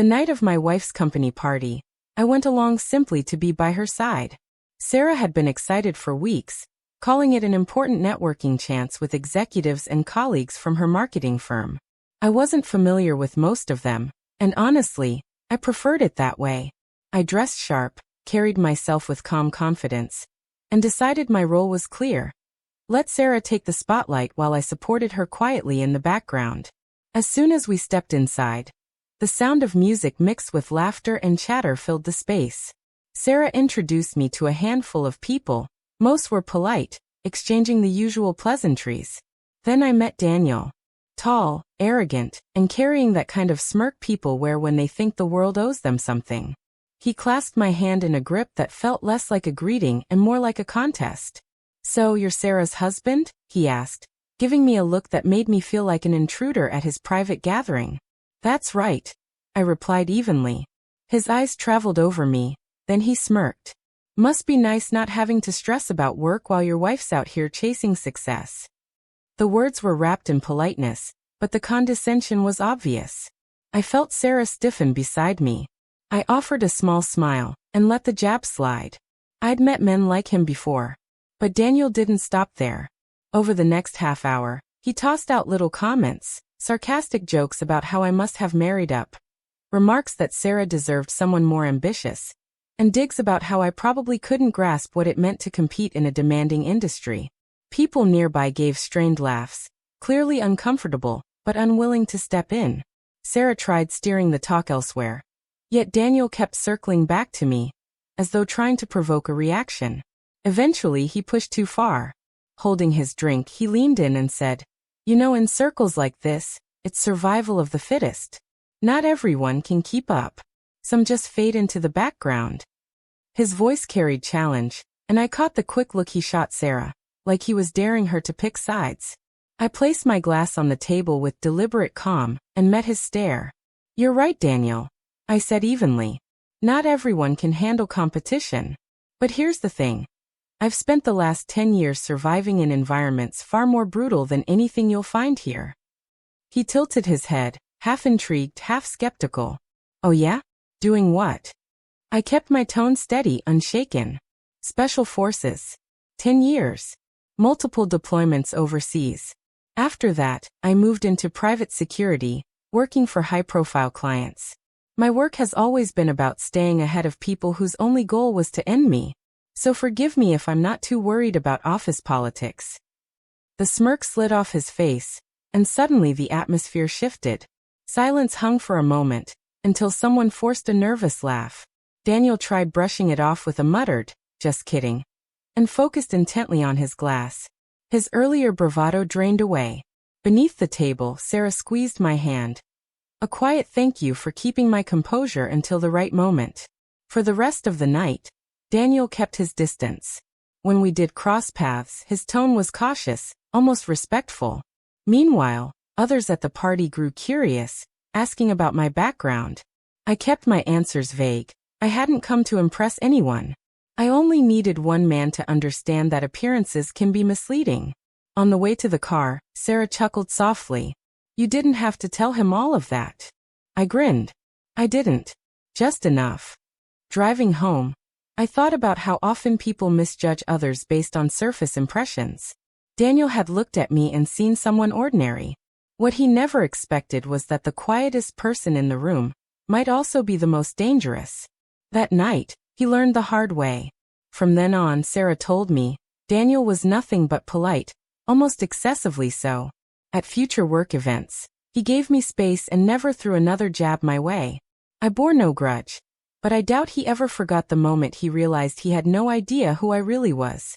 The night of my wife's company party, I went along simply to be by her side. Sarah had been excited for weeks, calling it an important networking chance with executives and colleagues from her marketing firm. I wasn't familiar with most of them, and honestly, I preferred it that way. I dressed sharp, carried myself with calm confidence, and decided my role was clear. Let Sarah take the spotlight while I supported her quietly in the background. As soon as we stepped inside, the sound of music mixed with laughter and chatter filled the space. Sarah introduced me to a handful of people. Most were polite, exchanging the usual pleasantries. Then I met Daniel. Tall, arrogant, and carrying that kind of smirk people wear when they think the world owes them something. He clasped my hand in a grip that felt less like a greeting and more like a contest. "So, you're Sarah's husband?" he asked, giving me a look that made me feel like an intruder at his private gathering. "That's right," I replied evenly. His eyes traveled over me, then he smirked. "Must be nice not having to stress about work while your wife's out here chasing success." The words were wrapped in politeness, but the condescension was obvious. I felt Sarah stiffen beside me. I offered a small smile and let the jab slide. I'd met men like him before. But Daniel didn't stop there. Over the next half hour, he tossed out little comments, sarcastic jokes about how I must have married up, remarks that Sarah deserved someone more ambitious, and digs about how I probably couldn't grasp what it meant to compete in a demanding industry. People nearby gave strained laughs, clearly uncomfortable, but unwilling to step in. Sarah tried steering the talk elsewhere. Yet Daniel kept circling back to me, as though trying to provoke a reaction. Eventually he pushed too far. Holding his drink, he leaned in and said, "You know, in circles like this, it's survival of the fittest. Not everyone can keep up. Some just fade into the background." His voice carried challenge, and I caught the quick look he shot Sarah, like he was daring her to pick sides. I placed my glass on the table with deliberate calm and met his stare. "You're right, Daniel," I said evenly. "Not everyone can handle competition. But here's the thing. I've spent the last 10 years surviving in environments far more brutal than anything you'll find here." He tilted his head, half intrigued, half skeptical. "Oh yeah? Doing what?" I kept my tone steady, unshaken. "Special Forces. 10 years. Multiple deployments overseas. After that, I moved into private security, working for high-profile clients. My work has always been about staying ahead of people whose only goal was to end me. So forgive me if I'm not too worried about office politics." The smirk slid off his face, and suddenly the atmosphere shifted. Silence hung for a moment, until someone forced a nervous laugh. Daniel tried brushing it off with a muttered, "Just kidding," and focused intently on his glass. His earlier bravado drained away. Beneath the table, Sarah squeezed my hand. A quiet thank you for keeping my composure until the right moment. For the rest of the night, Daniel kept his distance. When we did cross paths, his tone was cautious, almost respectful. Meanwhile, others at the party grew curious, asking about my background. I kept my answers vague. I hadn't come to impress anyone. I only needed one man to understand that appearances can be misleading. On the way to the car, Sarah chuckled softly. "You didn't have to tell him all of that." I grinned. "I didn't. Just enough." Driving home, I thought about how often people misjudge others based on surface impressions. Daniel had looked at me and seen someone ordinary. What he never expected was that the quietest person in the room might also be the most dangerous. That night, he learned the hard way. From then on, Sarah told me, Daniel was nothing but polite, almost excessively so. At future work events, he gave me space and never threw another jab my way. I bore no grudge. But I doubt he ever forgot the moment he realized he had no idea who I really was.